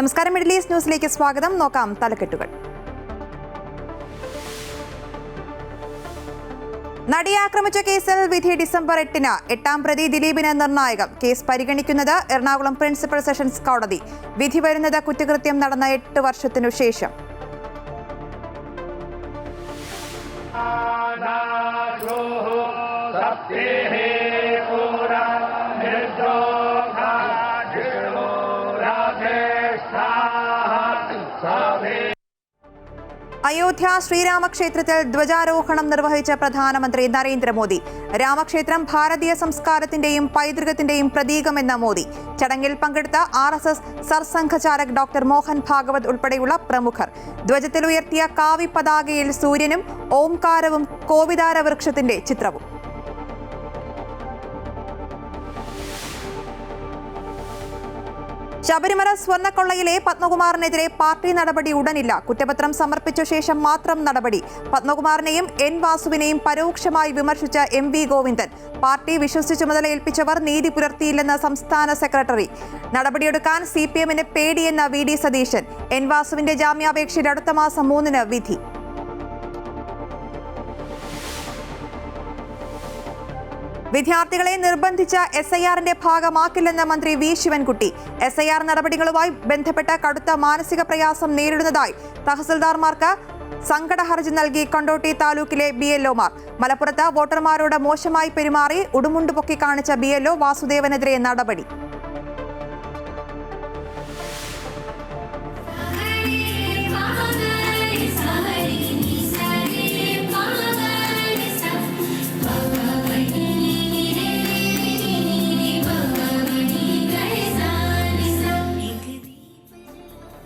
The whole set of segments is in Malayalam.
നമസ്കാരം, മിഡിൽ ഈസ്റ്റ് ന്യൂസിലേക്ക് സ്വാഗതം. നോക്കാം തലക്കെട്ടുകൾ. നടിയെ ആക്രമിച്ച കേസിൽ വിധി ഡിസംബർ 8-ന്. 8-ാം പ്രതി ദിലീപിന് നിർണായകം. കേസ് പരിഗണിക്കുന്നത് എറണാകുളം പ്രിൻസിപ്പൽ സെഷൻസ് കോടതി. വിധി വരുന്നത് കുറ്റകൃത്യം നടന്ന 8 വർഷത്തിനു ശേഷം. അയോധ്യ ശ്രീരാമക്ഷേത്രത്തിൽ ധ്വജാരോഹണം നിർവഹിച്ച പ്രധാനമന്ത്രി നരേന്ദ്രമോദി. രാമക്ഷേത്രം ഭാരതീയ സംസ്കാരത്തിന്റെയും പൈതൃകത്തിന്റെയും പ്രതീകമെന്ന മോദി. ചടങ്ങിൽ പങ്കെടുത്ത RSS സർസംഘചാലക് ഡോക്ടർ മോഹൻ ഭാഗവത് ഉൾപ്പെടെയുള്ള പ്രമുഖർ. ധ്വജത്തിലുയർത്തിയ കാവി പതാകയിൽ സൂര്യനും ഓംകാരവും കോവിദാര വൃക്ഷത്തിന്റെ ചിത്രവും. ശബരിമല സ്വർണ്ണക്കൊള്ളയിലെ പത്മകുമാറിനെതിരെ പാർട്ടി നടപടി ഉടനില്ല. കുറ്റപത്രം സമർപ്പിച്ച ശേഷം മാത്രം നടപടി. പത്മകുമാറിനെയും N വാസുവിനെയും പരോക്ഷമായി വിമർശിച്ച MV ഗോവിന്ദൻ. പാർട്ടി വിശ്വസിച്ച് ചുമതല ഏൽപ്പിച്ചവർ നീതി പുലർത്തിയില്ലെന്ന് സംസ്ഥാന സെക്രട്ടറി. നടപടിയെടുക്കാൻ CPM-ന് പേടിയെന്ന VD സതീശൻ. N വാസുവിന്റെ ജാമ്യാപേക്ഷയിൽ അടുത്ത മാസം 3-ന് വിധി. വിദ്യാർത്ഥികളെ നിർബന്ധിച്ച SIR-ന്റെ ഭാഗമാക്കില്ലെന്ന് മന്ത്രി V ശിവൻകുട്ടി. SIR നടപടികളുമായി ബന്ധപ്പെട്ട കടുത്ത മാനസിക പ്രയാസം നേരിടുന്നതായി തഹസിൽദാർമാർക്ക് സങ്കട ഹർജി നൽകി കൊണ്ടോട്ടി താലൂക്കിലെ BLO-മാർ. മലപ്പുറത്ത് വോട്ടർമാരോട് മോശമായി പെരുമാറി ഉടുമുണ്ട് പൊക്കി കാണിച്ച BLO വാസുദേവനെതിരെ നടപടി.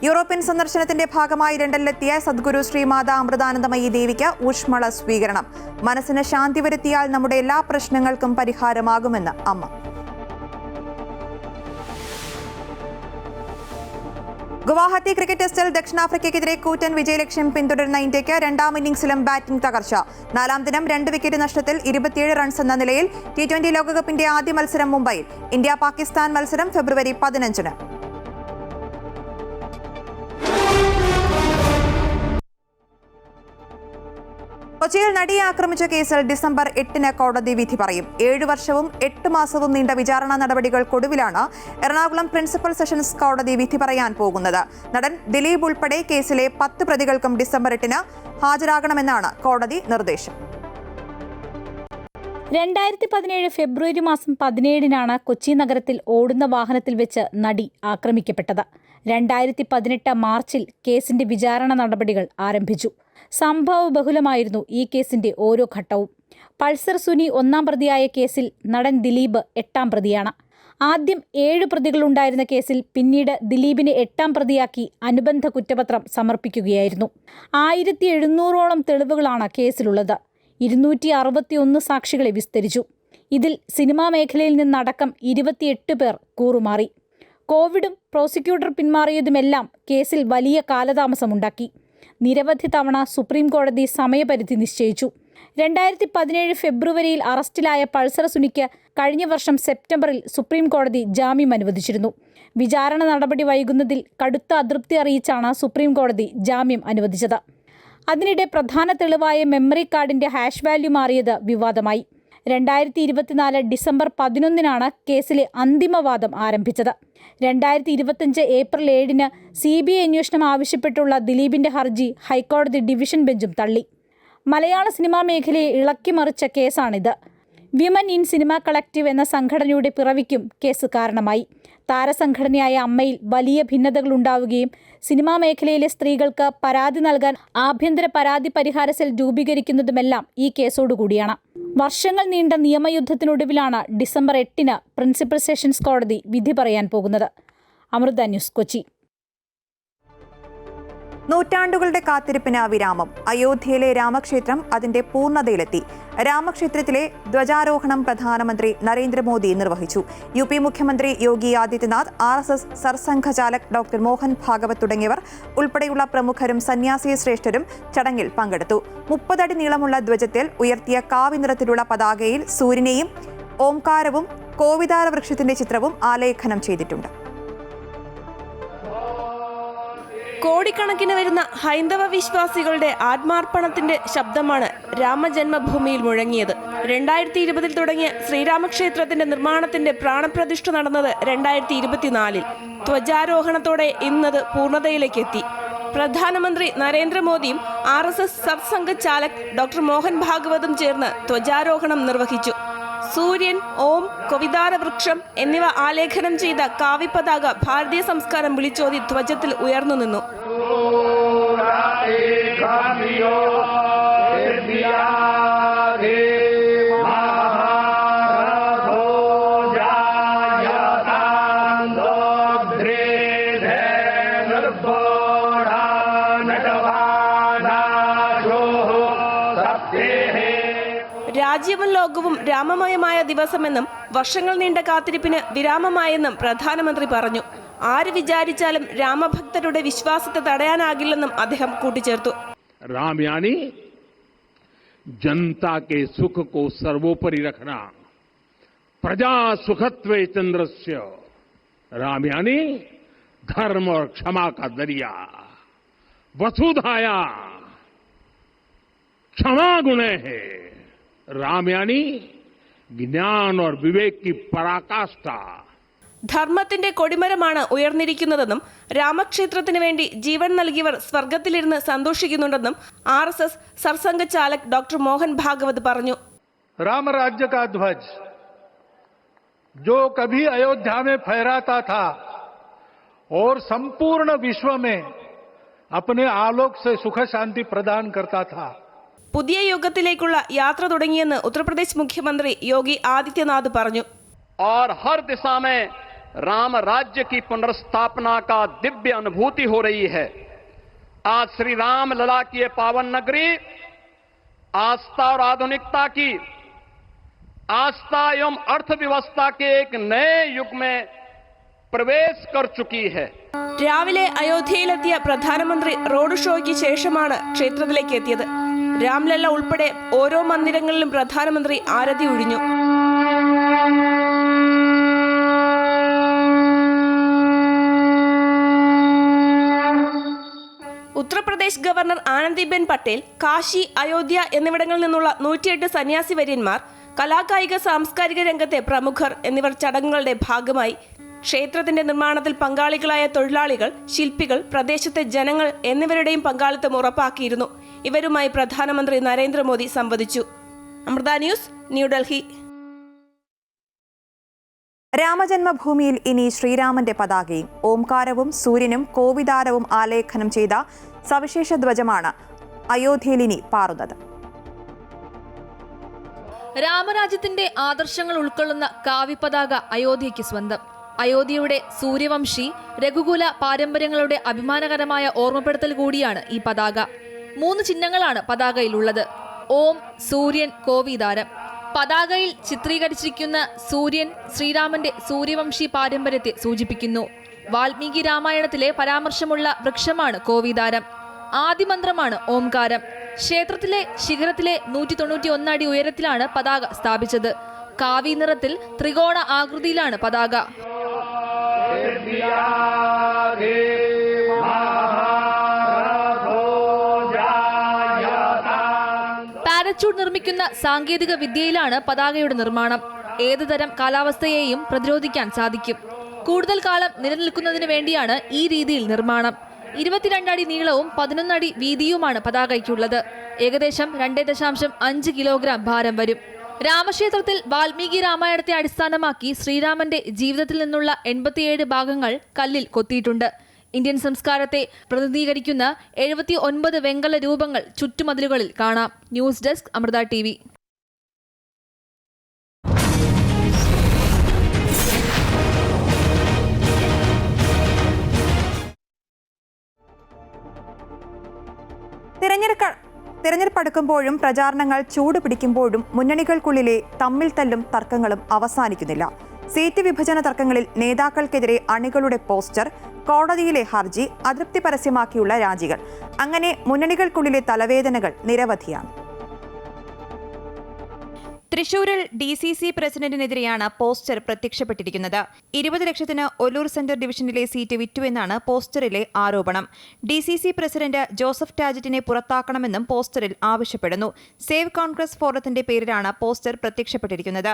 യൂറോപ്യൻ സന്ദർശനത്തിന്റെ ഭാഗമായി ലണ്ടനിലെത്തിയ സദ്ഗുരു ശ്രീമാതാ അമൃതാനന്ദമയി ദേവിക്ക് ഊഷ്മള സ്വീകരണം. മനസ്സിന് ശാന്തി വരുത്തിയാൽ നമ്മുടെ എല്ലാ പ്രശ്നങ്ങൾക്കും പരിഹാരമാകുമെന്ന് അമ്മ. ഗുവാഹത്തി ക്രിക്കറ്റ് ടെസ്റ്റിൽ ദക്ഷിണാഫ്രിക്കയ്ക്കെതിരെ കൂറ്റൻ വിജയലക്ഷ്യം പിന്തുടരുന്ന ഇന്ത്യയ്ക്ക് 2-ാം ഇന്നിംഗ്സിലും ബാറ്റിംഗ് തകർച്ച. 4-ാം ദിനം 2 വിക്കറ്റ് നഷ്ടത്തിൽ 27 റൺസ് എന്ന നിലയിൽ T20 ലോകകപ്പിന്റെ ആദ്യ മത്സരം മുംബൈയിൽ. ഇന്ത്യ-പാകിസ്ഥാൻ മത്സരം ഫെബ്രുവരി 15-ന്. കൊച്ചിയിൽ നടിയെ ആക്രമിച്ച കേസിൽ ഡിസംബർ 8-ന് കോടതി വിധി പറയും. 7 വർഷവും 8 മാസവും നീണ്ട വിചാരണ നടപടികൾക്കൊടുവിലാണ് എറണാകുളം പ്രിൻസിപ്പൽ സെഷൻസ് കോടതി വിധി പറയാൻ പോകുന്നത്. നടൻ ദിലീപ് ഉൾപ്പെടെ കേസിലെ 10 പ്രതികൾക്കും ഡിസംബർ 8-ന് ഹാജരാകണമെന്നാണ് കോടതി നിർദ്ദേശം. 2017 ഫെബ്രുവരി മാസം 17-നാണ് കൊച്ചി നഗരത്തിൽ ഓടുന്ന വാഹനത്തിൽ വെച്ച് നടി ആക്രമിക്കപ്പെട്ടത്. 2018 മാർച്ചിൽ കേസിന്റെ വിചാരണ നടപടികൾ ആരംഭിച്ചു. സംഭവ ബഹുലമായിരുന്നു ഈ കേസിന്റെ ഓരോ ഘട്ടവും. പൾസർ സുനി 1-ാം പ്രതിയായ കേസിൽ നടൻ ദിലീപ് 8-ാം പ്രതിയാണ്. ആദ്യം 7 പ്രതികളുണ്ടായിരുന്ന കേസിൽ പിന്നീട് ദിലീപിനെ 8-ാം പ്രതിയാക്കി അനുബന്ധ കുറ്റപത്രം സമർപ്പിക്കുകയായിരുന്നു. 1700ഓളം തെളിവുകളാണ് കേസിലുള്ളത്. 261 സാക്ഷികളെ വിസ്തരിച്ചു. ഇതിൽ സിനിമാ മേഖലയിൽ നിന്നടക്കം 28 പേർ കൂറുമാറി. കോവിഡും പ്രോസിക്യൂട്ടർ പിന്മാറിയതുമെല്ലാം കേസിൽ വലിയ കാലതാമസമുണ്ടാക്കി. നിരവധി തവണ സുപ്രീം കോടതി സമയപരിധി നിശ്ചയിച്ചു. 2017 ഫെബ്രുവരിയിൽ അറസ്റ്റിലായ പൾസർ സുനിക്ക് കഴിഞ്ഞ വർഷം സെപ്റ്റംബറിൽ സുപ്രീം കോടതി ജാമ്യം അനുവദിച്ചിരുന്നു. വിചാരണ നടപടി വൈകുന്നതിൽ കടുത്ത അതൃപ്തി അറിയിച്ചാണ് സുപ്രീം കോടതി ജാമ്യം അനുവദിച്ചത്. അതിനിടെ പ്രധാന തെളിവായ മെമ്മറി കാർഡിന്റെ ഹാഷ് വാല്യൂ മാറിയത് വിവാദമായി. 2024 ഡിസംബർ 11-നാണ് കേസിലെ അന്തിമവാദം ആരംഭിച്ചത്. 2025 ഏപ്രിൽ 7-ന് CBI അന്വേഷണം ആവശ്യപ്പെട്ടുള്ള ദിലീപിന്റെ ഹർജി ഹൈക്കോടതി ഡിവിഷൻ ബെഞ്ചും തള്ളി. മലയാള സിനിമാ മേഖലയെ ഇളക്കിമറിച്ച കേസാണിത്. വിമൻ ഇൻ സിനിമ കളക്റ്റീവ് എന്ന സംഘടനയുടെ പിറവിക്കും കേസ് കാരണമായി. താരസംഘടനയായ അമ്മയിൽ വലിയ ഭിന്നതകളുണ്ടാവുകയും സിനിമാ മേഖലയിലെ സ്ത്രീകൾക്ക് പരാതി നൽകാൻ ആഭ്യന്തര പരാതി പരിഹാര സെൽ രൂപീകരിക്കുന്നതുമെല്ലാം ഈ കേസോടുകൂടിയാണ്. വർഷങ്ങൾ നീണ്ട നിയമയുദ്ധത്തിനൊടുവിലാണ് ഡിസംബർ 8-ന് പ്രിൻസിപ്പൽ സെഷൻസ് കോടതി വിധി പറയാൻ പോകുന്നത്. അമൃത ന്യൂസ്, കൊച്ചി. നൂറ്റാണ്ടുകളുടെ കാത്തിരിപ്പിന് വിരാമം. അയോധ്യയിലെ രാമക്ഷേത്രം അതിന്റെ പൂർണ്ണതയിലെത്തി. രാമക്ഷേത്രത്തിലെ ധ്വജാരോഹണം പ്രധാനമന്ത്രി നരേന്ദ്രമോദി നിർവഹിച്ചു. UP മുഖ്യമന്ത്രി യോഗി ആദിത്യനാഥ്, RSS സർസംഘചാലക് ഡോക്ടർ മോഹൻ ഭാഗവത് തുടങ്ങിയവർ ഉൾപ്പെടെയുള്ള പ്രമുഖരും സന്യാസി ശ്രേഷ്ഠരും ചടങ്ങിൽ പങ്കെടുത്തു. 30 അടി നീളമുള്ള ധ്വജത്തിൽ ഉയർത്തിയ കാവി നിറത്തിലുള്ള പതാകയിൽ സൂര്യനെയും ഓംകാരവും കോവിദാര വൃക്ഷത്തിന്റെ ചിത്രവും ആലേഖനം ചെയ്തിട്ടുണ്ട്. കോടിക്കണക്കിന് വരുന്ന ഹൈന്ദവ വിശ്വാസികളുടെ ആത്മാർപ്പണത്തിന്റെ ശബ്ദമാണ് രാമജന്മഭൂമിയിൽ മുഴങ്ങിയത്. 2020 തുടങ്ങിയ ശ്രീരാമക്ഷേത്രത്തിന്റെ നിർമ്മാണത്തിന്റെ പ്രാണപ്രതിഷ്ഠ നടന്നത് 2024. ധ്വജാരോഹണത്തോടെ ഇന്നത് പൂർണ്ണതയിലേക്ക് എത്തി. പ്രധാനമന്ത്രി നരേന്ദ്രമോദിയും RSS സർസംഘ ചാലക് ഡോക്ടർ മോഹൻ ഭാഗവതും ചേർന്ന് ധ്വജാരോഹണം നിർവഹിച്ചു. സൂര്യൻ, ഓം, കവിതാര വൃക്ഷം എന്നിവ ആലേഖനം ചെയ്ത കാവിപ്പതാക ഭാരതീയ സംസ്കാരം വിളിച്ചോതി ധ്വജത്തിൽ ഉയർന്നു നിന്നു. രാജ്യവും ലോകവും രാമമയമായ ദിവസമെന്നും വർഷങ്ങൾ നീണ്ട കാത്തിരിപ്പിന് വിരാമമായെന്നും പ്രധാനമന്ത്രി പറഞ്ഞു. ആര് വിചാരിച്ചാലും രാമഭക്തരുടെ വിശ്വാസത്തെ തടയാനാകില്ലെന്നും അദ്ദേഹം കൂട്ടിച്ചേർത്തു. राम यानी जनता के सुख को सर्वोपरि रखना, प्रजा सुखत्वे चंद्रस्य. राम यानी धर्म और क्षमा का दरिया, वसुधाया क्षमा गुणे है. राम यानी ज्ञान और विवेक की पराकाष्ठा. ധർമ്മത്തിന്റെ കൊടിമരമാണ് ഉയർന്നിരിക്കുന്നതെന്നും രാമക്ഷേത്രത്തിന് വേണ്ടി ജീവൻ നൽകിയവർ സ്വർഗത്തിലിരുന്ന് സന്തോഷിക്കുന്നുണ്ടെന്നും RSS സർസംഘ ചാലക് ഡോക്ടർ മോഹൻ ഭാഗവത് പറഞ്ഞു. राम राज्य का ध्वज जो कभी अयोध्या में फहराता था और संपूर्ण विश्व में अपने आलोक से सुख शांति प्रदान करता था. പുതിയ യുഗത്തിലേക്കുള്ള യാത്ര തുടങ്ങിയെന്ന് ഉത്തർപ്രദേശ് മുഖ്യമന്ത്രി യോഗി ആദിത്യനാഥ് പറഞ്ഞു. और हर दिशा में राम राज्य की पुनर्स्थापना का दिव्य अनुभूति हो रही है. आज श्री राम लला की पावन नगरी आस्था और आधुनिकता की, आस्था एवं अर्थव्यवस्था के एक नए युग में प्रवेश कर चुकी है. രാവിലെ അയോധ്യയിലെത്തിയ പ്രധാനമന്ത്രി റോഡ് ഷോയ്ക്ക് ശേഷമാണ് ക്ഷേത്രത്തിലേക്ക് എത്തിയത്. രാംലല്ല ഉൾപ്പെടെ ഓരോ മന്ദിരങ്ങളിലും പ്രധാനമന്ത്രി ആരതി ഒഴിഞ്ഞു. ഉത്തർപ്രദേശ് ഗവർണർ ആനന്ദിബെൻ പട്ടേൽ, കാശി, അയോധ്യ എന്നിവിടങ്ങളിൽ നിന്നുള്ള 108 സന്യാസി വര്യന്മാർ, കലാകായിക സാംസ്കാരിക രംഗത്തെ പ്രമുഖർ എന്നിവർ ചടങ്ങുകളുടെ ഭാഗമായി. ക്ഷേത്രത്തിന്റെ നിർമ്മാണത്തിൽ പങ്കാളികളായ തൊഴിലാളികൾ, ശില്പികൾ, പ്രദേശത്തെ ജനങ്ങൾ എന്നിവരുടെയും പങ്കാളിത്തം ഉറപ്പാക്കിയിരുന്നു. ഇവരുമായി പ്രധാനമന്ത്രി നരേന്ദ്രമോദി സംവദിച്ചു. അമൃത ന്യൂസ്, ന്യൂഡൽഹി. രാമജന്മഭൂമിയിൽ ഇനി ശ്രീരാമന്റെ പതാകയും ഓംകാരവും സൂര്യനും കോവിതാരവും ആലേഖനം ചെയ്ത സവിശേഷ ധ്വജമാണ് അയോധ്യയിൽ ഇനി പാറുന്നത്. രാമരാജ്യത്തിന്റെ ആദർശങ്ങൾ ഉൾക്കൊള്ളുന്ന കാവിപ്പതാക അയോധ്യയ്ക്ക് സ്വന്തം. അയോധ്യയുടെ സൂര്യവംശി രഘുകുല പാരമ്പര്യങ്ങളുടെ അഭിമാനകരമായ ഓർമ്മപ്പെടുത്തൽ കൂടിയാണ് ഈ പതാക. 3 ചിഹ്നങ്ങളാണ് പതാകയിലുള്ളത്: ഓം, സൂര്യൻ, കോവിതാരം. പതാകയിൽ ചിത്രീകരിച്ചിരിക്കുന്ന സൂര്യൻ ശ്രീരാമന്റെ സൂര്യവംശി പാരമ്പര്യത്തെ സൂചിപ്പിക്കുന്നു. വാൽമീകി രാമായണത്തിലെ പരാമർശമുള്ള വൃക്ഷമാണ് കോവിതാരം. ആദിമന്ത്രമാണ് ഓംകാരം. ക്ഷേത്രത്തിലെ ശിഖരത്തിലെ 191 അടി ഉയരത്തിലാണ് പതാക സ്ഥാപിച്ചത്. കാവി നിറത്തിൽ ത്രികോണ ആകൃതിയിലാണ് പതാക. പാരച്യൂട്ട് നിർമ്മിക്കുന്ന സാങ്കേതിക വിദ്യയിലാണ് പതാകയുടെ നിർമ്മാണം. ഏതുതരം കാലാവസ്ഥയെയും പ്രതിരോധിക്കാൻ സാധിക്കും. കൂടുതൽ കാലം നിലനിൽക്കുന്നതിന് വേണ്ടിയാണ് ഈ രീതിയിൽ നിർമ്മാണം. 22 അടി നീളവും 11 അടി വീതിയുമാണ് പതാകയ്ക്കുള്ളത്. ഏകദേശം 2.5 കിലോഗ്രാം ഭാരം വരും. രാമക്ഷേത്രത്തിൽ വാൽമീകി രാമായണത്തെ അടിസ്ഥാനമാക്കി ശ്രീരാമന്റെ ജീവിതത്തിൽ നിന്നുള്ള 87 ഭാഗങ്ങൾ കല്ലിൽ കൊത്തിയിട്ടുണ്ട്. ഇന്ത്യൻ സംസ്കാരത്തെ പ്രതിനിധീകരിക്കുന്ന 79 വെങ്കല രൂപങ്ങൾ ചുറ്റുമതിലുകളിൽ കാണാം. News desk, Amrita TV. തിരഞ്ഞെടുപ്പ് അടുക്കുമ്പോഴും പ്രചാരണങ്ങൾ ചൂടുപിടിക്കുമ്പോഴും മുന്നണികൾക്കുള്ളിലെ തമ്മിൽ തല്ലും തർക്കങ്ങളും അവസാനിക്കുന്നില്ല. സീറ്റ് വിഭജന തർക്കങ്ങളിൽ നേതാക്കൾക്കെതിരെ അണികളുടെ പോസ്റ്റർ, കോടതിയിലെ ഹർജി, അതൃപ്തി പരസ്യമാക്കിയുള്ള രാജികൾ, അങ്ങനെ മുന്നണികൾക്കുള്ളിലെ തലവേദനകൾ നിരവധിയാണ്. തൃശൂരിൽ DCC പ്രസിഡന്റിനെതിരെയാണ് പോസ്റ്റർ പ്രത്യക്ഷപ്പെട്ടിരിക്കുന്നത്. 20 ലക്ഷത്തിന് ഒല്ലൂർ സെന്റർ ഡിവിഷനിലെ സീറ്റ് വിറ്റുവെന്നാണ് പോസ്റ്ററിലെ ആരോപണം. DCC പ്രസിഡന്റ് ജോസഫ് ടാജറ്റിനെ പുറത്താക്കണമെന്നും പോസ്റ്ററിൽ ആവശ്യപ്പെടുന്നു. സേവ് കോൺഗ്രസ് ഫോറത്തിന്റെ പേരിലാണ് പോസ്റ്റർ പ്രത്യക്ഷപ്പെട്ടിരിക്കുന്നത്.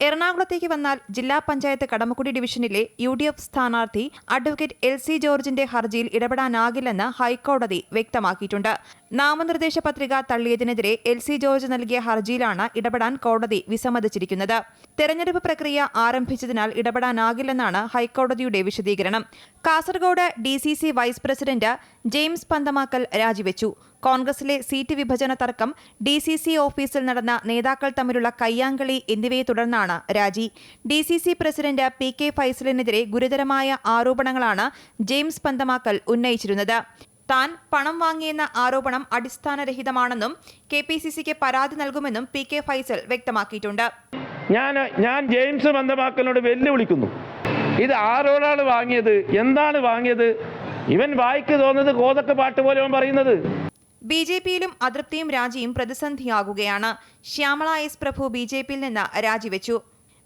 എറണാകുളത്തേക്ക് വന്നാൽ ജില്ലാ പഞ്ചായത്ത് കടമക്കുടി ഡിവിഷനിലെ UDF സ്ഥാനാർത്ഥി അഡ്വക്കേറ്റ് LC ജോർജിന്റെ ഹർജിയിൽ ഇടപെടാനാകില്ലെന്ന് ഹൈക്കോടതി വ്യക്തമാക്കിയിട്ടുണ്ട്. നാമനിർദ്ദേശ പത്രിക തള്ളിയതിനെതിരെ LC ജോർജ് നൽകിയ ഹർജിയിലാണ് ഇടപെടാൻ കോടതി വിസമ്മതിച്ചിരിക്കുന്നത്. തെരഞ്ഞെടുപ്പ് പ്രക്രിയ ആരംഭിച്ചതിനാൽ ഇടപെടാനാകില്ലെന്നാണ് ഹൈക്കോടതിയുടെ വിശദീകരണം. Kasaragod DCC vice president James Panthamakkal രാജിവെച്ചു. കോൺഗ്രസിലെ സീറ്റ് വിഭജന തർക്കം, DCC ഓഫീസിൽ നടന്ന നേതാക്കൾ തമ്മിലുള്ള കയ്യാങ്കളി എന്നിവയെ തുടർന്നാണ് രാജി. DCC പ്രസിഡന്റ് PK ഫൈസലിനെതിരെ ഗുരുതരമായ ആരോപണങ്ങളാണ് ജെയിംസ് പന്തമാക്കൽ ഉന്നയിച്ചിരുന്നത്. താൻ പണം വാങ്ങിയെന്ന ആരോപണം അടിസ്ഥാനരഹിതമാണെന്നും KPCCക്ക് പരാതി നൽകുമെന്നും PK ഫൈസൽ വ്യക്തമാക്കിയിട്ടുണ്ട്. ഞാൻ ജെയിംസ് പന്തമാക്കലിനോട് വെല്ലുവിളിക്കുന്നു. ഇത് ആരോടാണ് വാങ്ങിയത്, എന്താണ് വാങ്ങിയത്? ഇവൻ വായിക്ക് തോന്നുന്നത് കോതക്ക് പാട്ട് പോലെ അവൻ പറയുന്നത്. BJPയിലും അതൃപ്തിയും രാജിയും പ്രതിസന്ധിയാകുകയാണ്. ശ്യാമള S പ്രഭു BJPയിൽ നിന്ന് രാജിവെച്ചു.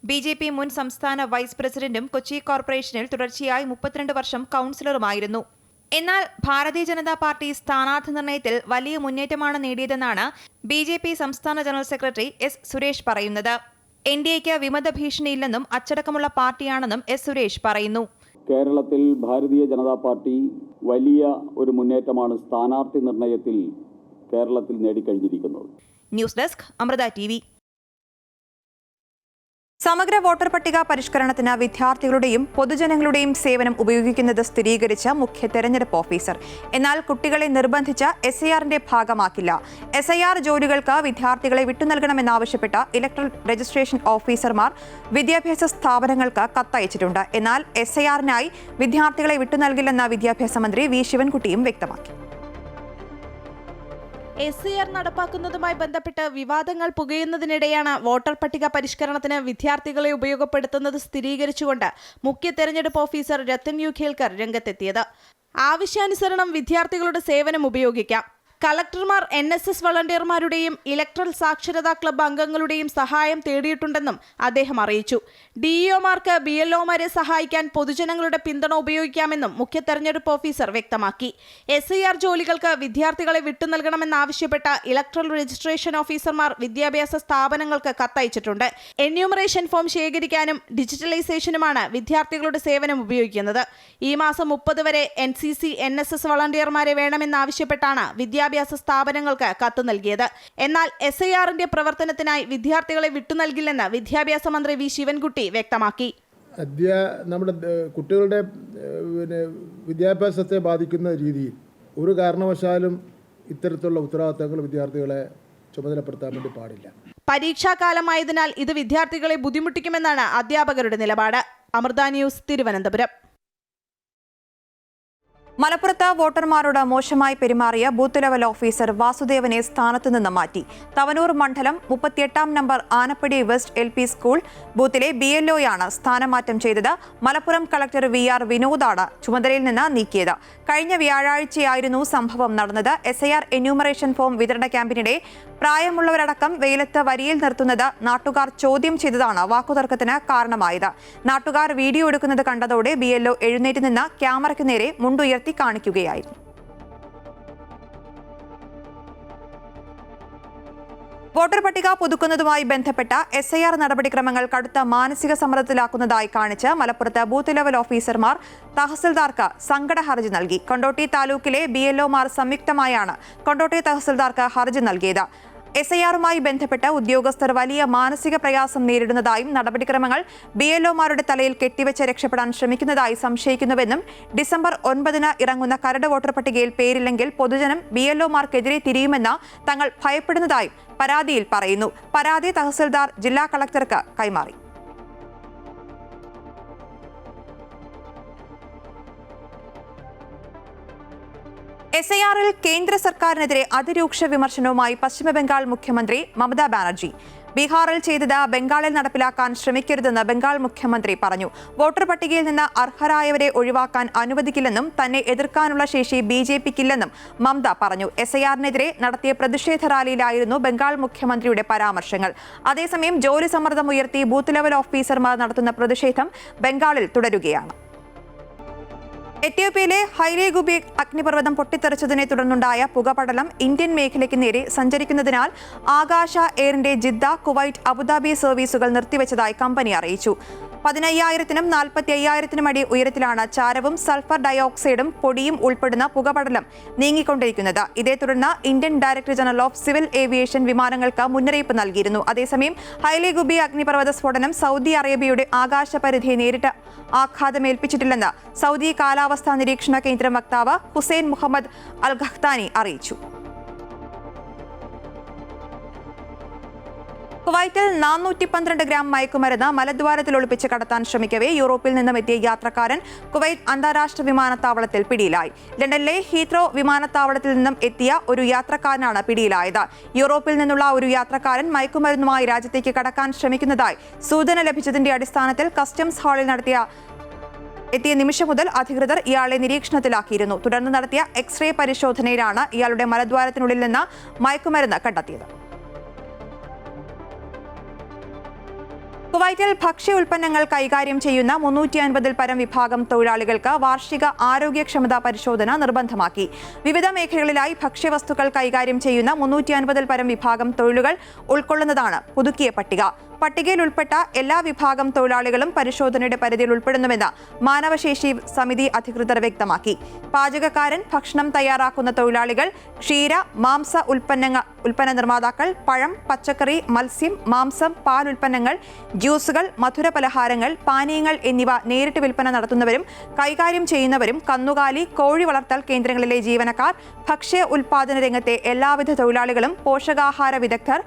BJP മുൻ സംസ്ഥാന വൈസ് പ്രസിഡന്റും കൊച്ചി കോർപ്പറേഷനിൽ തുടർച്ചയായി 32 വർഷം കൌൺസിലറുമായിരുന്നു. എന്നാൽ ഭാരതീയ ജനതാ പാർട്ടി സ്ഥാനാർത്ഥി നിർണയത്തിൽ വലിയ മുന്നേറ്റമാണ് നേടിയതെന്നാണ് BJP സംസ്ഥാന ജനറൽ സെക്രട്ടറി S സുരേഷ് പറയുന്നത്. NDAക്ക് വിമത ഭീഷണിയില്ലെന്നും അച്ചടക്കമുള്ള പാർട്ടിയാണെന്നും S സുരേഷ് പറയുന്നു. കേരളത്തിൽ ഭാരതീയ ജനതാ പാർട്ടി വലിയ ഒരു മുന്നേറ്റമാണ് സ്ഥാനാർത്ഥി നിർണയത്തിൽ കേരളത്തിൽ നേടിക്കഴിഞ്ഞിരിക്കുന്നത്. News desk Amrita TV. സമഗ്ര വോട്ടർ പട്ടിക പരിഷ്കരണത്തിന് വിദ്യാർത്ഥികളുടെയും പൊതുജനങ്ങളുടെയും സേവനം ഉപയോഗിക്കുന്നത് സ്ഥിരീകരിച്ച മുഖ്യ തെരഞ്ഞെടുപ്പ് ഓഫീസർ. എന്നാൽ കുട്ടികളെ നിർബന്ധിച്ച് SIRന്റെ ഭാഗമാക്കില്ല. SIR ജോലികൾക്ക് വിദ്യാർത്ഥികളെ വിട്ടുനൽകണമെന്നാവശ്യപ്പെട്ട ഇലക്ട്രൽ രജിസ്ട്രേഷൻ ഓഫീസർമാർ വിദ്യാഭ്യാസ സ്ഥാപനങ്ങൾക്ക് കത്തയച്ചിട്ടുണ്ട്. എന്നാൽ SIRനായി വിദ്യാർത്ഥികളെ വിട്ടുനൽകില്ലെന്ന് വിദ്യാഭ്യാസ മന്ത്രി V ശിവൻകുട്ടിയും വ്യക്തമാക്കി. SIR നടപ്പാക്കുന്നതുമായി ബന്ധപ്പെട്ട് വിവാദങ്ങൾ പുകയുന്നതിനിടെയാണ് വോട്ടർ പട്ടിക പരിഷ്കരണത്തിന് വിദ്യാർത്ഥികളെ ഉപയോഗപ്പെടുത്തുന്നത് സ്ഥിരീകരിച്ചുകൊണ്ട് മുഖ്യ തെരഞ്ഞെടുപ്പ് ഓഫീസർ രത്തൻ യു ഖേൽക്കർ രംഗത്തെത്തിയത്. ആവശ്യാനുസരണം വിദ്യാർത്ഥികളുടെ സേവനം ഉപയോഗിക്കാം. കളക്ടർമാർ NSS വളണ്ടിയർമാരുടെയും ഇലക്ട്രൽ സാക്ഷരതാ ക്ലബ്ബ് അംഗങ്ങളുടെയും സഹായം തേടിയിട്ടുണ്ടെന്നും അദ്ദേഹം അറിയിച്ചു. DEOമാർക്ക് BLOമാരെ സഹായിക്കാൻ പൊതുജനങ്ങളുടെ പിന്തുണ ഉപയോഗിക്കാമെന്നും മുഖ്യ തെരഞ്ഞെടുപ്പ് ഓഫീസർ വ്യക്തമാക്കി. SIR ജോലികൾക്ക് വിദ്യാർത്ഥികളെ വിട്ടുനൽകണമെന്നാവശ്യപ്പെട്ട ഇലക്ട്രൽ രജിസ്ട്രേഷൻ ഓഫീസർമാർ വിദ്യാഭ്യാസ സ്ഥാപനങ്ങൾക്ക് കത്തയച്ചിട്ടുണ്ട്. എന്യൂമറേഷൻ ഫോം ശേഖരിക്കാനും ഡിജിറ്റലൈസേഷനുമാണ് വിദ്യാർത്ഥികളുടെ സേവനം ഉപയോഗിക്കുന്നത്. ഈ മാസം 30 വരെ NCC NSS വളണ്ടിയർമാരെ വേണമെന്നാവശ്യപ്പെട്ടാണ് വിദ്യാഭ്യാസ സ്ഥാപനങ്ങൾക്ക് കത്ത് നൽകിയത്. എന്നാൽ SIRന്റെ പ്രവർത്തനത്തിനായി വിദ്യാർത്ഥികളെ വിട്ടുനൽകില്ലെന്ന് വിദ്യാഭ്യാസ മന്ത്രി V ശിവൻകുട്ടി വ്യക്തമാക്കി. നമ്മുടെ കുട്ടികളുടെ വിദ്യാഭ്യാസത്തെ ബാധിക്കുന്ന രീതിയിൽ ഒരു കാരണവശാലും ഇത്തരത്തിലുള്ള ഉത്തരവാദിത്തങ്ങൾ വിദ്യാർത്ഥികളെ ചുമതലപ്പെടുത്താൻ വേണ്ടി പാടില്ല. പരീക്ഷാകാലമായതിനാൽ ഇത് വിദ്യാർത്ഥികളെ ബുദ്ധിമുട്ടിക്കുമെന്നാണ് അധ്യാപകരുടെ നിലപാട്. അമൃത ന്യൂസ്, തിരുവനന്തപുരം. മലപ്പുറത്ത് വോട്ടർമാരോട് മോശമായി പെരുമാറിയ ബൂത്ത് ലെവൽ ഓഫീസർ വാസുദേവനെ സ്ഥാനത്തു നിന്ന് മാറ്റി. തവനൂർ മണ്ഡലം 38 number Anappadi west LP school ബൂത്തിലെ BLOയാണ് സ്ഥാനമാറ്റം ചെയ്തത്. മലപ്പുറം കളക്ടർ VR വിനോദാണ് ചുമതലയിൽ നിന്ന് നീക്കിയത്. കഴിഞ്ഞ വ്യാഴാഴ്ചയായിരുന്നു സംഭവം നടന്നത്. SIR എന്യൂമറേഷൻ ഫോം വിതരണ ക്യാമ്പിനിടെ പ്രായമുള്ളവരടക്കം വെയിലത്ത് വരിയിൽ നിർത്തുന്നത് നാട്ടുകാർ ചോദ്യം ചെയ്തതാണ് വാക്കുതർക്കത്തിന് കാരണമായത്. നാട്ടുകാർ വീഡിയോ എടുക്കുന്നത് കണ്ടതോടെ BLO എഴുന്നേറ്റ് നിന്ന് ക്യാമറയ്ക്ക് നേരെ മുണ്ടുയർത്തി കാണിക്കുകയായിരുന്നു. വോട്ടർ പട്ടിക പുതുക്കുന്നതുമായി ബന്ധപ്പെട്ട SIR നടപടിക്രമങ്ങൾ കടുത്ത മാനസിക സമ്മർദ്ദത്തിലാക്കുന്നതായി കാണിച്ച് മലപ്പുറത്ത് ബൂത്ത് ലെവൽ ഓഫീസർമാർ തഹസിൽദാർക്ക് സങ്കട ഹർജി നൽകി. കൊണ്ടോട്ടി താലൂക്കിലെ BLOമാർ സംയുക്തമായാണ് കൊണ്ടോട്ടി തഹസിൽദാർക്ക് ഹർജി നൽകിയത്. SIRുമായി ബന്ധപ്പെട്ട് ഉദ്യോഗസ്ഥർ വലിയ മാനസിക പ്രയാസം നേരിടുന്നതായും നടപടിക്രമങ്ങൾ BLOമാരുടെ തലയിൽ കെട്ടിവെച്ച് രക്ഷപ്പെടാൻ ശ്രമിക്കുന്നതായി സംശയിക്കുന്നുവെന്നും ഡിസംബർ 9 ഇറങ്ങുന്ന കരട് വോട്ടർ പട്ടികയിൽ പേരില്ലെങ്കിൽ പൊതുജനം BLOമാർക്കെതിരെ തിരിയുമെന്ന് തങ്ങൾ ഭയപ്പെടുന്നതായും പരാതിയിൽ പറയുന്നു. പരാതി തഹസിൽദാർ ജില്ലാ കളക്ടർക്ക് കൈമാറി. SIRൽ കേന്ദ്ര സർക്കാരിനെതിരെ അതിരൂക്ഷ വിമർശനവുമായി പശ്ചിമബംഗാൾ മുഖ്യമന്ത്രി മമതാ ബാനർജി. ബീഹാറിൽ ചെയ്തത് ബംഗാളിൽ നടപ്പിലാക്കാൻ ശ്രമിക്കരുതെന്ന് ബംഗാൾ മുഖ്യമന്ത്രി പറഞ്ഞു. വോട്ടർ പട്ടികയിൽ നിന്ന് അർഹരായവരെ ഒഴിവാക്കാൻ അനുവദിക്കില്ലെന്നും തന്നെ എതിർക്കാനുള്ള ശേഷി BJPക്കില്ലെന്നും മമത പറഞ്ഞു. SIR-നെതിരെ നടത്തിയ പ്രതിഷേധ റാലിയിലായിരുന്നു ബംഗാൾ മുഖ്യമന്ത്രിയുടെ പരാമർശങ്ങൾ. അതേസമയം ജോലി സമ്മർദ്ദം ഉയർത്തി ബൂത്ത് ലെവൽ ഓഫീസർമാർ നടത്തുന്ന പ്രതിഷേധം ബംഗാളിൽ തുടരുകയാണ്. എത്യോപ്യയിലെ ഹൈലേ ഗുബി അഗ്നിപർവ്വതം പൊട്ടിത്തെറിച്ചതിനെ തുടർന്നുണ്ടായ പുകപടലം ഇന്ത്യൻ മേഖലയ്ക്ക് നേരെ സഞ്ചരിക്കുന്നതിനാൽ ആകാശ എയറിന്റെ ജിദ്ദ, കുവൈറ്റ്, അബുദാബി സർവീസുകൾ നിർത്തിവെച്ചതായി കമ്പനി അറിയിച്ചു. 15,000-നും 45,000-നും അടി ഉയരത്തിലാണ് ചാരവും സൾഫർ ഡയോക്സൈഡും പൊടിയും ഉൾപ്പെടുന്ന പുകപടലം നീങ്ങിക്കൊണ്ടിരിക്കുന്നത്. ഇതേ തുടർന്ന് Indian director general of civil aviation വിമാനങ്ങൾക്ക് മുന്നറിയിപ്പ് നൽകിയിരുന്നു. അതേസമയം ഹൈലേ ഗുബി അഗ്നിപർവ്വത സ്ഫോടനം സൗദി അറേബ്യയുടെ ആകാശ പരിധിയെ നേരിട്ട് ആഘാതമേൽപ്പിച്ചിട്ടില്ലെന്ന് സൗദി കാലാവസ്ഥാ നിരീക്ഷണ കേന്ദ്രം വക്താവ് ഹുസൈൻ മുഹമ്മദ് അൽ ഖഹ്താനി അറിയിച്ചു. കുവൈറ്റിൽ 412 ഗ്രാം മയക്കുമരുന്ന് മലദ്വാരത്തിൽ ഒളിപ്പിച്ച് കടത്താൻ ശ്രമിക്കവേ യൂറോപ്പിൽ നിന്നും എത്തിയ യാത്രക്കാരൻ കുവൈറ്റ് അന്താരാഷ്ട്ര വിമാനത്താവളത്തിൽ പിടിയിലായി. ലണ്ടനിലെ ഹീത്രോ വിമാനത്താവളത്തിൽ നിന്നും എത്തിയ ഒരു യാത്രക്കാരനാണ് പിടിയിലായത്. യൂറോപ്പിൽ നിന്നുള്ള ഒരു യാത്രക്കാരൻ മയക്കുമരുന്നുമായി രാജ്യത്തേക്ക് കടക്കാൻ ശ്രമിക്കുന്നതായി സൂചന ലഭിച്ചതിന്റെ അടിസ്ഥാനത്തിൽ കസ്റ്റംസ് ഹാളിൽ എത്തിയ നിമിഷം മുതൽ അധികൃതർ ഇയാളെ നിരീക്ഷണത്തിലാക്കിയിരുന്നു. തുടർന്ന് നടത്തിയ എക്സ്റേ പരിശോധനയിലാണ് ഇയാളുടെ മലദ്വാരത്തിനുള്ളിൽ നിന്ന് മയക്കുമരുന്ന് കണ്ടെത്തിയത്. കുവൈറ്റിൽ ഭക്ഷ്യ ഉൽപ്പന്നങ്ങൾ കൈകാര്യം ചെയ്യുന്ന 350-ൽ പരം വിഭാഗം തൊഴിലാളികൾക്ക് വാർഷിക ആരോഗ്യക്ഷമതാ പരിശോധന നിർബന്ധമാക്കി. വിവിധ മേഖലകളിലായി ഭക്ഷ്യവസ്തുക്കൾ കൈകാര്യം ചെയ്യുന്ന 350-ൽ പരം വിഭാഗം തൊഴിലുകൾ ഉൾക്കൊള്ളുന്നതാണ് പുതുക്കിയ പട്ടിക. പട്ടികയിൽ ഉൾപ്പെട്ട എല്ലാ വിഭാഗം തൊഴിലാളികളും പരിശോധനയുടെ പരിധിയിൽ ഉൾപ്പെടുന്നുവെന്ന് മാനവശേഷി സമിതി അധികൃതർ വ്യക്തമാക്കി. പാചകക്കാരൻ, ഭക്ഷണം തയ്യാറാക്കുന്ന തൊഴിലാളികൾ, ക്ഷീര, മാംസ ഉൽപ്പന്ന നിർമ്മാതാക്കൾ, പഴം, പച്ചക്കറി, മത്സ്യം, മാംസം, പാൽ ഉൽപ്പന്നങ്ങൾ, ജ്യൂസുകൾ, മധുര പലഹാരങ്ങൾ, പാനീയങ്ങൾ എന്നിവ നേരിട്ട് വിൽപ്പന നടത്തുന്നവരും കൈകാര്യം ചെയ്യുന്നവരും, കന്നുകാലി, കോഴി വളർത്തൽ കേന്ദ്രങ്ങളിലെ ജീവനക്കാർ, ഭക്ഷ്യ ഉൽപാദന രംഗത്തെ എല്ലാവിധ തൊഴിലാളികളും, പോഷകാഹാര വിദഗ്ധർ,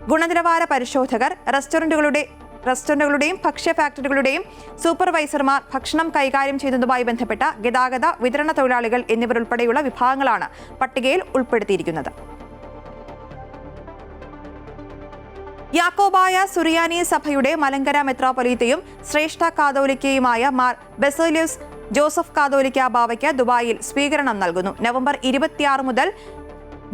ഗുണനിലവാര പരിശോധകർ, റെസ്റ്റോറന്റുകളുടെയും ഭക്ഷ്യ ഫാക്ടറികളുടെയും സൂപ്പർവൈസർമാർ, ഭക്ഷണം കൈകാര്യം ചെയ്യുന്നതുമായി ബന്ധപ്പെട്ട ഗതാഗത വിതരണ തൊഴിലാളികൾ എന്നിവരുൾപ്പെടെയുള്ള വിഭാഗങ്ങളാണ് പട്ടികയിൽ ഉൾപ്പെടുത്തിയിരിക്കുന്നത്. യാക്കോബായ സുറിയാനി സഭയുടെ മലങ്കര മെത്രാപ്പൊലീത്തയും ശ്രേഷ്ഠ കാതോലിക്കയുമായ മാർ ബസേലിയസ് ജോസഫ് കാതോലിക്ക ബാവയ്ക്ക് ദുബായിൽ സ്വീകരണം നൽകുന്നു. നവംബർ 26 മുതൽ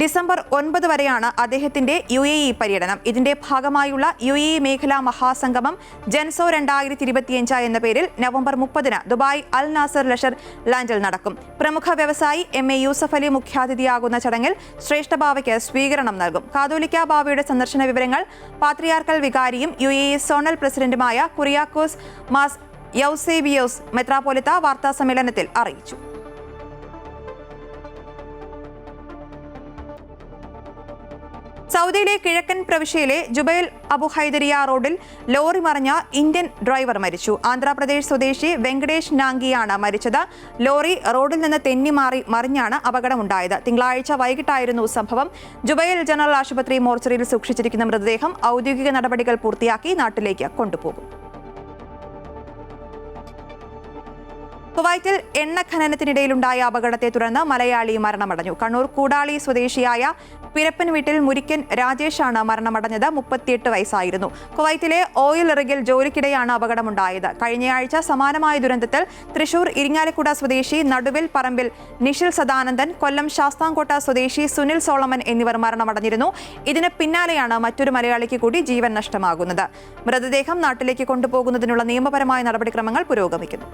ഡിസംബർ 9 വരെയാണ് അദ്ദേഹത്തിന്റെ UAE പര്യടനം. ഇതിന്റെ ഭാഗമായുള്ള UAE മേഖലാ മഹാസംഗമം ജെൻസോ 2025 എന്ന പേരിൽ നവംബർ 30-ന് ദുബായ് അൽ നാസർ ലഷർ ലാൻഡിൽ നടക്കും. പ്രമുഖ വ്യവസായി MA യൂസഫ് അലി മുഖ്യാതിഥിയാകുന്ന ചടങ്ങിൽ ശ്രേഷ്ഠ ബാവയ്ക്ക് സ്വീകരണം നൽകും. കാതോലിക്ക ബാവയുടെ സന്ദർശന വിവരങ്ങൾ പാത്രിയാർക്കൽ വികാരിയും UAE സോണൽ പ്രസിഡന്റുമായ കുറിയാക്കോസ് മാസ് യൗസേബിയോസ് മെത്രാപ്പൊലിത്ത വാർത്താ സമ്മേളനത്തിൽ അറിയിച്ചു. സൗദിയിലെ കിഴക്കൻ പ്രവിശ്യയിലെ ജുബൈൽ അബു ഹൈദരിയ റോഡിൽ ലോറി മറിഞ്ഞ ഇന്ത്യൻ ഡ്രൈവർ മരിച്ചു. ആന്ധ്രാപ്രദേശ് സ്വദേശി വെങ്കടേഷ് നാങ്കിയാണ് മരിച്ചത്. ലോറി റോഡിൽ നിന്ന് തെന്നിമാറി മറിഞ്ഞാണ് അപകടമുണ്ടായത്. തിങ്കളാഴ്ച വൈകിട്ടായിരുന്നു സംഭവം. ജുബൈൽ ജനറൽ ആശുപത്രി മോർച്ചറിയിൽ സൂക്ഷിച്ചിരിക്കുന്ന മൃതദേഹം ഔദ്യോഗിക നടപടികൾ പൂർത്തിയാക്കി നാട്ടിലേക്ക് കൊണ്ടുപോകും. കുവൈറ്റിൽ എണ്ണ ഖനനത്തിനിടയിലുണ്ടായ അപകടത്തെ തുടർന്ന് മലയാളി മരണമടഞ്ഞു. കണ്ണൂർ കൂടാളി സ്വദേശിയായ പിരപ്പൻ വീട്ടിൽ മുരിക്കൻ രാജേഷാണ് മരണമടഞ്ഞത്. 38 വയസ്സായിരുന്നു. കുവൈറ്റിലെ ഓയിൽ റിഗിൽ ജോലിക്കിടെയാണ് അപകടമുണ്ടായത്. കഴിഞ്ഞയാഴ്ച സമാനമായ ദുരന്തത്തിൽ തൃശൂർ ഇരിങ്ങാലക്കുട സ്വദേശി നടുവിൽ പറമ്പിൽ നിഷിൽ സദാനന്ദൻ, കൊല്ലം ശാസ്താംകോട്ട സ്വദേശി സുനിൽ സോളമൻ എന്നിവർ മരണമടഞ്ഞിരുന്നു. ഇതിന് പിന്നാലെയാണ് മറ്റൊരു മലയാളിക്ക് കൂടി ജീവൻ നഷ്ടമാകുന്നത്. മൃതദേഹം നാട്ടിലേക്ക് കൊണ്ടുപോകുന്നതിനുള്ള നിയമപരമായ നടപടിക്രമങ്ങൾ പുരോഗമിക്കുന്നു.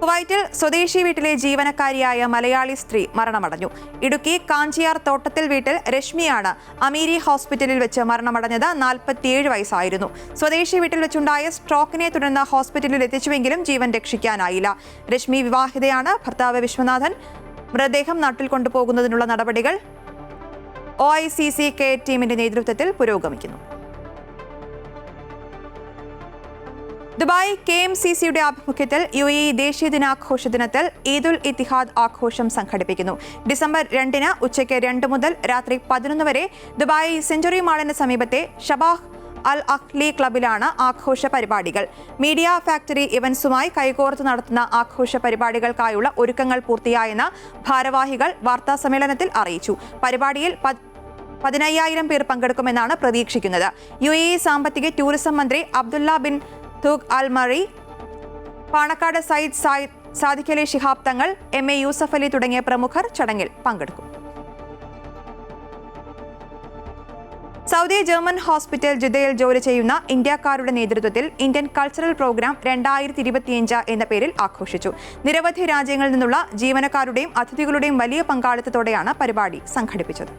കുവൈറ്റിൽ സ്വദേശി വീട്ടിലെ ജീവനക്കാരിയായ മലയാളി സ്ത്രീ മരണമടഞ്ഞു. ഇടുക്കി കാഞ്ചിയാർ തോട്ടത്തിൽ വീട്ടിൽ രശ്മിയാണ് അമീരി ഹോസ്പിറ്റലിൽ വെച്ച് മരണമടഞ്ഞത്. 47 വയസ്സായിരുന്നു. സ്വദേശി വീട്ടിൽ വെച്ചുണ്ടായ സ്ട്രോക്കിനെ തുടർന്ന് ഹോസ്പിറ്റലിൽ എത്തിച്ചുവെങ്കിലും ജീവൻ രക്ഷിക്കാനായില്ല. രശ്മി വിവാഹിതയാണ്. ഭർത്താവ് വിശ്വനാഥൻ. മൃതദേഹം നാട്ടിൽ കൊണ്ടുപോകുന്നതിനുള്ള നടപടികൾ OICC കെയർ ടീമിന്റെ നേതൃത്വത്തിൽ പുരോഗമിക്കുന്നു. ദുബായ് KMCCയുടെ ആഭിമുഖ്യത്തിൽ UAE ദേശീയ ദിനാഘോഷ ദിനത്തിൽ ഈദുൽ ഇത്തിഹാദ് ആഘോഷം സംഘടിപ്പിക്കുന്നു. ഡിസംബർ 2-ന് ഉച്ചയ്ക്ക് 2 മുതൽ രാത്രി 11 വരെ ദുബായ് സെഞ്ചുറി മാളിന് സമീപത്തെ ഷബാഹ് അൽ അഖ്ലി ക്ലബിലാണ് ആഘോഷ പരിപാടികൾ. മീഡിയ ഫാക്ടറി ഇവന്റ്സുമായി കൈകോർത്ത് നടത്തുന്ന ആഘോഷ പരിപാടികൾക്കായുള്ള ഒരുക്കങ്ങൾ പൂർത്തിയായെന്ന് ഭാരവാഹികൾ വാർത്താ സമ്മേളനത്തിൽ അറിയിച്ചു. പരിപാടിയിൽ 15,000 പേർ പങ്കെടുക്കുമെന്നാണ് പ്രതീക്ഷിക്കുന്നത്. UAE സാമ്പത്തിക ടൂറിസം മന്ത്രി അബ്ദുള്ള ബിൻ തൂഖ് അൽ മറി, പാണക്കാട് സയ്യിദ് സാദിഖ് അലി ശിഹാബ് തങ്ങൾ, MA യൂസഫ് അലി തുടങ്ങിയ പ്രമുഖർ ചടങ്ങിൽ പങ്കെടുക്കും. സൗദി ജർമ്മൻ ഹോസ്പിറ്റൽ ജിദ്ദയിൽ ജോലി ചെയ്യുന്ന ഇന്ത്യക്കാരുടെ നേതൃത്വത്തിൽ ഇന്ത്യൻ കൾച്ചറൽ പ്രോഗ്രാം 2025 എന്ന പേരിൽ ആഘോഷിച്ചു. നിരവധി രാജ്യങ്ങളിൽ നിന്നുള്ള ജീവനക്കാരുടെയും അതിഥികളുടെയും വലിയ പങ്കാളിത്തത്തോടെയാണ് പരിപാടി സംഘടിപ്പിച്ചത്.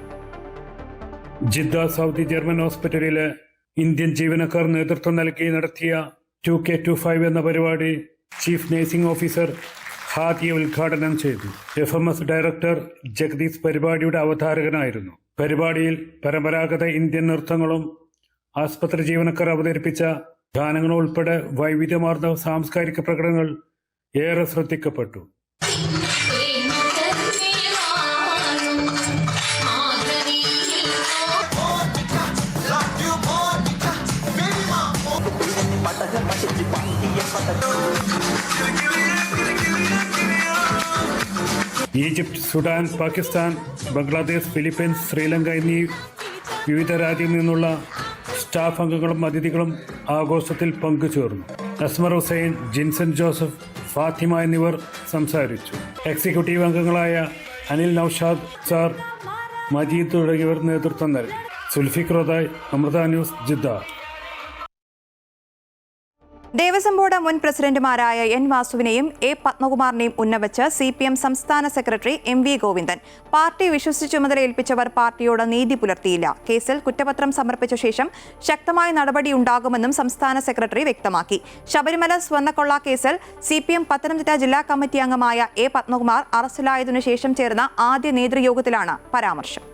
ജിദ്ദ സൗദി ജർമ്മൻ ഹോസ്പിറ്റലിലെ ഇന്ത്യൻ ജീവനക്കാർ നേതൃത്വം നൽകി നടത്തിയ 2K25 എന്ന പരിപാടി ചീഫ് നഴ്സിംഗ് ഓഫീസർ ഹാദി ഉദ്ഘാടനം ചെയ്തു. FMS ഡയറക്ടർ ജഗദീഷ് പരിപാടിയുടെ അവതാരകനായിരുന്നു. പരിപാടിയിൽ പരമ്പരാഗത ഇന്ത്യൻ നൃത്തങ്ങളും ആസ്പത്രി ജീവനക്കാർ അവതരിപ്പിച്ച ഗാനങ്ങളും ഉൾപ്പെടെ വൈവിധ്യമാർന്ന സാംസ്കാരിക പ്രകടനങ്ങൾ ഏറെ ശ്രദ്ധിക്കപ്പെട്ടു. Egypt, Sudan, Pakistan, Bangladesh, Philippines, Sri Lanka എന്നീ വിവിധ രാജ്യങ്ങളിൽ നിന്നുള്ള സ്റ്റാഫ് അംഗങ്ങളും അതിഥികളും ആഘോഷത്തിൽ പങ്കുചേർന്നു. അസ്മർ ഹുസൈൻ, ജിൻസൺ ജോസഫ്, ഫാത്തിമ എന്നിവർ സംസാരിച്ചു. എക്സിക്യൂട്ടീവ് അംഗങ്ങളായ അനിൽ നൌഷാദ് സാർ, മജീദ് തുടങ്ങിയവർ നേതൃത്വം നൽകി. Sulfiq Rodai, Amrita news, Jeddah. Devaswom board മുൻ പ്രസിഡന്റുമാരായ N. വാസുവിനെയും A. പത്മകുമാറിനെയും ഉന്നയിച്ച് CPM സംസ്ഥാന സെക്രട്ടറി MV ഗോവിന്ദൻ. പാർട്ടി വിശ്വസിച്ച് ചുമതലയേൽപ്പിച്ചവർ പാർട്ടിയോട് നീതി പുലർത്തിയില്ല. കേസിൽ കുറ്റപത്രം സമർപ്പിച്ച ശേഷം ശക്തമായ നടപടിയുണ്ടാകുമെന്നും സംസ്ഥാന സെക്രട്ടറി വ്യക്തമാക്കി. ശബരിമല സ്വർണ്ണക്കൊള്ള കേസിൽ CPM പത്തനംതിട്ട ജില്ലാ കമ്മിറ്റി അംഗമായ A. പത്മകുമാർ അറസ്റ്റിലായതിനു ശേഷം ചേർന്ന ആദ്യ നേതൃയോഗത്തിലാണ് പരാമർശം.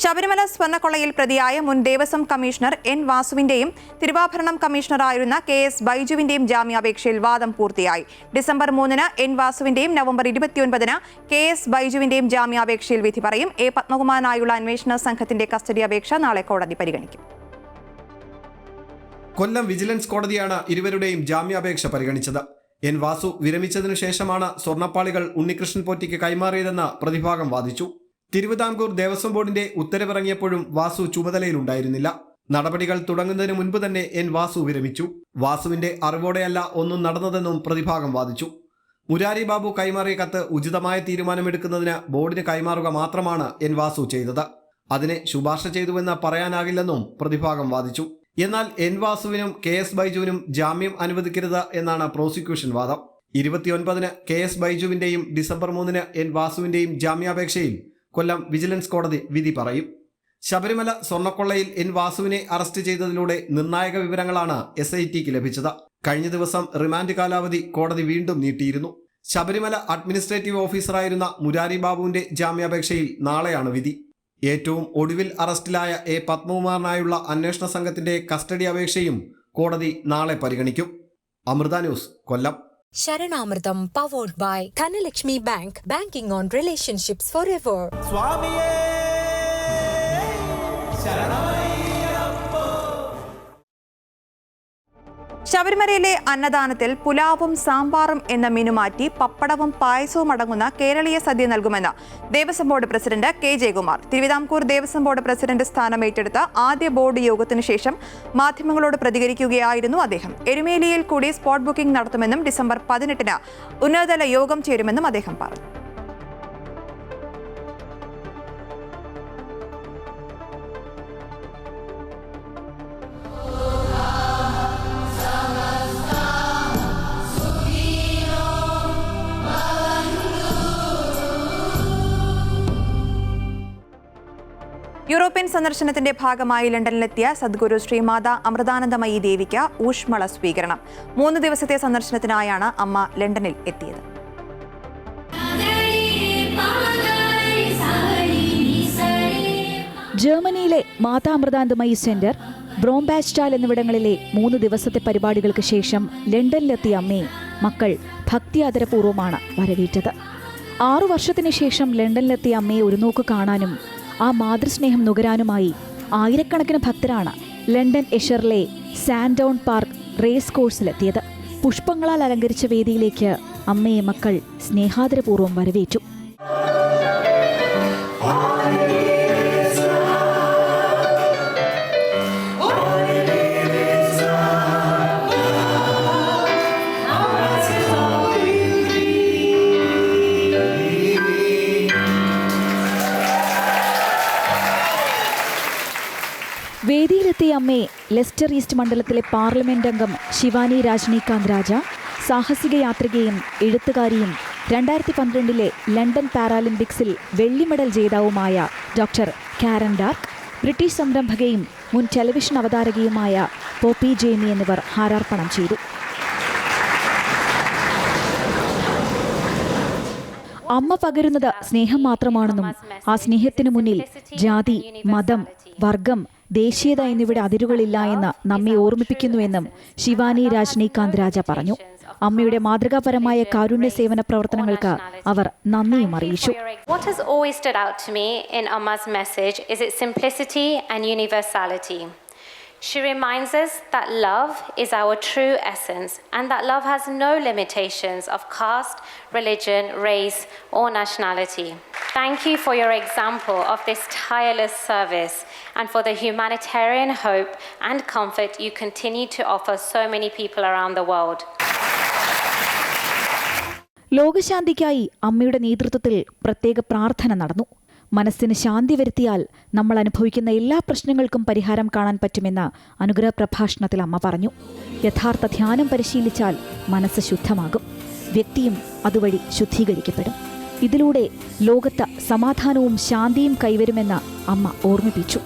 ശബരിമല സ്വർണ്ണക്കൊള്ളയിൽ പ്രതിയായ മുൻ ദേവസ്വം കമ്മീഷണർ N. വാസുവിന്റെയും തിരുവാഭരണം കമ്മീഷണറായിരുന്ന KS ബൈജുവിന്റെയും ജാമ്യാപേക്ഷയിൽ വാദം പൂർത്തിയായി. ഡിസംബർ 3-ന് N. വാസുവിന്റെയും നവംബർ 29-ന് KS ബൈജുവിന്റെയും ജാമ്യാപേക്ഷയിൽ വിധി പറയും. A. പത്മകുമാറിനായുള്ള അന്വേഷണ സംഘത്തിന്റെ കസ്റ്റഡി അപേക്ഷ നാളെ കോടതി പരിഗണിക്കും. കൊല്ലം വിജിലൻസ് കോടതിയാണ് ഇരുവരുടെയും ജാമ്യാപേക്ഷ പരിഗണിച്ചത്. N. വാസു വിരമിച്ചതിനു ശേഷമാണ് സ്വർണ്ണപ്പാളികൾ ഉണ്ണികൃഷ്ണൻ പോറ്റിക്ക് കൈമാറിയതെന്ന് പ്രതിഭാഗം വാദിച്ചു. തിരുവിതാംകൂർ ദേവസ്വം ബോർഡിന്റെ ഉത്തരവിറങ്ങിയപ്പോഴും വാസു ചുമതലയിലുണ്ടായിരുന്നില്ല. നടപടികൾ തുടങ്ങുന്നതിന് മുൻപ് തന്നെ N. വാസു വിരമിച്ചു. വാസുവിന്റെ അറിവോടെയല്ല ഒന്നും നടന്നതെന്നും പ്രതിഭാഗം വാദിച്ചു. മുരാരി ബാബു കൈമാറിയ കത്ത് ഉചിതമായ തീരുമാനമെടുക്കുന്നതിന് ബോർഡിന് കൈമാറുക മാത്രമാണ് N. വാസു ചെയ്തത്. അതിനെ ശുപാർശ ചെയ്തുവെന്ന് പറയാനാകില്ലെന്നും പ്രതിഭാഗം വാദിച്ചു. എന്നാൽ N. വാസുവിനും KS ബൈജുവിനും ജാമ്യം അനുവദിക്കരുത് എന്നാണ് പ്രോസിക്യൂഷൻ വാദം. 29-ന് KS ബൈജുവിന്റെയും ഡിസംബർ 3-ന് N. വാസുവിന്റെയും ജാമ്യാപേക്ഷയിൽ കൊല്ലം വിജിലൻസ് കോടതി വിധി പറയും. ശബരിമല സ്വർണ്ണക്കൊള്ളയിൽ N. വാസുവിനെ അറസ്റ്റ് ചെയ്തതിലൂടെ നിർണായക വിവരങ്ങളാണ് SITക്ക് ലഭിച്ചത്. കഴിഞ്ഞ ദിവസം റിമാൻഡ് കാലാവധി കോടതി വീണ്ടും നീട്ടിയിരുന്നു. ശബരിമല അഡ്മിനിസ്ട്രേറ്റീവ് ഓഫീസറായിരുന്ന മുരാരി ബാബുവിന്റെ ജാമ്യാപേക്ഷയിൽ നാളെയാണ് വിധി. ഏറ്റവും ഒടുവിൽ അറസ്റ്റിലായ A. പത്മകുമാറിനായുള്ള അന്വേഷണ സംഘത്തിന്റെ കസ്റ്റഡി അപേക്ഷയും കോടതി നാളെ പരിഗണിക്കും. Amrita news, Kollam. Saranamritham powered by Dhanlaxmi bank. Banking on relationships forever. ശബരിമലയിലെ അന്നദാനത്തിൽ പുലാവും സാമ്പാറും എന്ന മെനു മാറ്റി പപ്പടവും പായസവും അടങ്ങുന്ന കേരളീയ സദ്യ നൽകുമെന്ന് Devaswom board president K. Jayakumar. Thiruvithamkoor Devaswom board president സ്ഥാനം ഏറ്റെടുത്ത ആദ്യ ബോർഡ് യോഗത്തിനു ശേഷം മാധ്യമങ്ങളോട് പ്രതികരിക്കുകയായിരുന്നു അദ്ദേഹം. എരുമേലിയിൽ കൂടി സ്പോട്ട് ബുക്കിംഗ് നടത്തുമെന്നും ഡിസംബർ 18-ന് ഉന്നതതല യോഗം ചേരുമെന്നും അദ്ദേഹം പറഞ്ഞു. യൂറോപ്യൻ സന്ദർശനത്തിന്റെ ഭാഗമായി ലണ്ടനിലെത്തിയ സദ്ഗുരു ശ്രീമാത അമൃതാനന്ദമയി ദേവിക്ക് ഊഷ്മള സ്വീകരണം. 3 ദിവസത്തെ സന്ദർശനത്തിനായാണ് അമ്മ ലണ്ടനിൽ എത്തിയത്. ജർമ്മനിയിലെ മാതാ അമൃതാനന്ദമയി സെന്റർ, ബ്രോംബാസ്റ്റാൽ എന്നിവിടങ്ങളിലെ 3 ദിവസത്തെ പരിപാടികൾക്ക് ശേഷം ലണ്ടനിലെത്തിയ അമ്മയെ മക്കൾ ഭക്തിയാദരപൂർവ്വമാണ് വരവേറ്റത്. 6 വർഷത്തിന് ശേഷം ലണ്ടനിലെത്തിയ അമ്മയെ ഒരു നോക്ക് കാണാനും ആ മാതൃസ്നേഹം നുകരാനുമായി ആയിരക്കണക്കിന് ഭക്തരാണ് ലണ്ടൻ എഷറിലെ സാൻഡൗൺ പാർക്ക് റേസ് കോഴ്സിലെത്തിയത്. പുഷ്പങ്ങളാൽ അലങ്കരിച്ച വേദിയിലേക്ക് അമ്മയെ മക്കൾ സ്നേഹാദരപൂർവ്വം വരവേറ്റു. വേദിയിലെത്തിയ അമ്മയെ ലെസ്റ്റർ ഈസ്റ്റ് മണ്ഡലത്തിലെ പാർലമെന്റ് അംഗം ശിവാനി രജനീകാന്ത് രാജ, സാഹസിക യാത്രികയും എഴുത്തുകാരിയും 2012 ലണ്ടൻ പാരാലിമ്പിക്സിൽ വെള്ളി മെഡൽ ജേതാവുമായ ഡോക്ടർ കാരൻ ഡാർക്ക്, ബ്രിട്ടീഷ് സംരംഭകയും മുൻ ടെലിവിഷൻ അവതാരകയുമായ പോപ്പി ജെയ്മി എന്നിവർ ഹാരാർപ്പണം ചെയ്തു. അമ്മ പകരുന്നത് സ്നേഹം മാത്രമാണെന്നും ആ സ്നേഹത്തിനു മുന്നിൽ ജാതി, മതം, വർഗം, ദേശീയത എന്നിവയുടെ അതിരുകളില്ല എന്ന് നമ്മെ ഓർമ്മിപ്പിക്കുന്നുവെന്നും ശിവാനി രജനീകാന്ത് രാജ പറഞ്ഞു. അമ്മയുടെ മാതൃകാപരമായ കാരുണ്യ സേവന പ്രവർത്തനങ്ങൾക്ക് അവർ നന്ദിയും അറിയിച്ചു. What has always stood out to me in Amma's message is its simplicity and universality. She reminds us that love is our true essence and that love has no limitations of caste, religion, race or nationality. Thank you for your example of this tireless service and for the humanitarian hope and comfort you continue to offer so many people around the world. ലോകശാന്തിക്കായി അമ്മയുടെ നേതൃത്വത്തിൽ പ്രത്യേക പ്രാർത്ഥന നടന്നു. മനസ്സിന് ശാന്തി വരുത്തിയാൽ നമ്മൾ അനുഭവിക്കുന്ന എല്ലാ പ്രശ്നങ്ങൾക്കും പരിഹാരം കാണാൻ പറ്റുമെന്ന് അനുഗ്രഹ പ്രഭാഷണത്തിൽ അമ്മ പറഞ്ഞു. യഥാർത്ഥ ധ്യാനം പരിശീലിച്ചാൽ മനസ്സ് ശുദ്ധമാകും, വ്യക്തിയും അതുവഴി ശുദ്ധീകരിക്കപ്പെടും. ഇതിലൂടെ ലോകത്ത് സമാധാനവും ശാന്തിയും കൈവരുമെന്ന് അമ്മ ഓർമ്മിപ്പിച്ചു.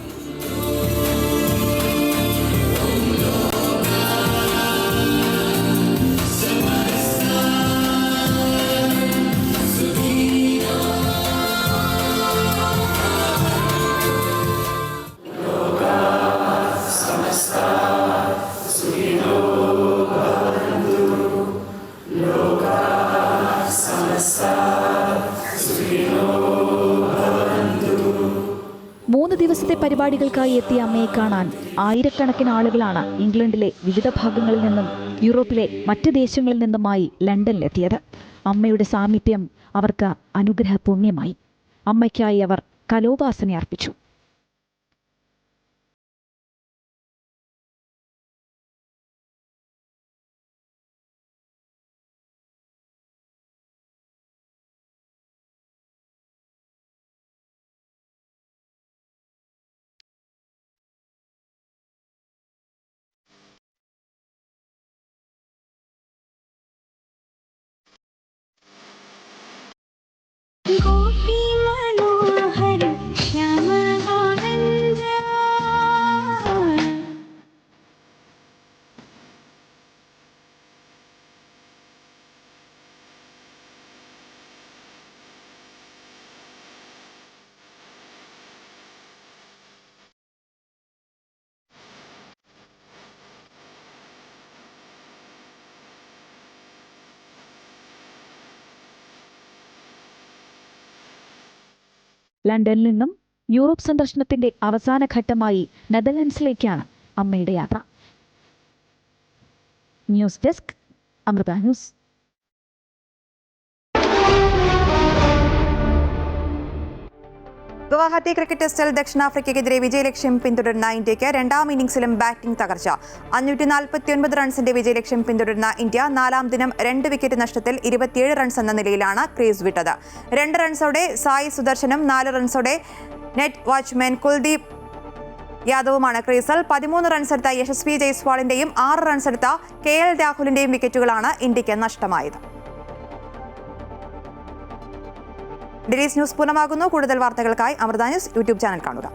ദിവസത്തെ പരിപാടികൾക്കായി എത്തിയ അമ്മയെ കാണാൻ ആയിരക്കണക്കിന് ആളുകളാണ് ഇംഗ്ലണ്ടിലെ വിവിധ ഭാഗങ്ങളിൽ നിന്നും യൂറോപ്പിലെ മറ്റ് ദേശങ്ങളിൽ നിന്നുമായി ലണ്ടനിലെത്തിയത്. അമ്മയുടെ സാമീപ്യം അവർക്ക് അനുഗ്രഹ പുണ്യമായി. അമ്മയ്ക്കായി അവർ കലോപാസന അർപ്പിച്ചു. ലണ്ടനിൽ നിന്നും യൂറോപ്പ് സന്ദർശനത്തിന്റെ അവസാന ഘട്ടമായി നെതർലൻഡ്സിലേക്കാണ് അമ്മയുടെ യാത്ര. News desk, Amrita news. Guwahati cricket ടെസ്റ്റിൽ ദക്ഷിണാഫ്രിക്കയ്ക്കെതിരെ വിജയലക്ഷ്യം പിന്തുടരുന്ന ഇന്ത്യയ്ക്ക് രണ്ടാം ഇന്നിംഗ്സിലും ബാറ്റിംഗ് തകർച്ച. 549 റൺസിന്റെ വിജയലക്ഷ്യം പിന്തുടരുന്ന ഇന്ത്യ നാലാം ദിനം 2 വിക്കറ്റ് നഷ്ടത്തിൽ 27 റൺസ് എന്ന നിലയിലാണ് ക്രീസ് വിട്ടത്. 2 റൺസോടെ സായി സുദർശനും 4 റൺസോടെ നെറ്റ് വാച്ച്മാൻ കുൽദീപ് യാദവുമാണ് ക്രീസിൽ. 13 റൺസെടുത്ത യശസ്വി ജയ്സ്വാളിന്റെയും 6 റൺസെടുത്ത KL രാഹുലിന്റെയും വിക്കറ്റുകളാണ് ഇന്ത്യയ്ക്ക് നഷ്ടമായത്. ഡെയിലീസ് ന്യൂസ് പൂർണ്ണമാകുന്നു. കൂടുതൽ വാർത്തകൾക്കായി അമൃത ന്യൂസ് യൂട്യൂബ് ചാനൽ കാണുക.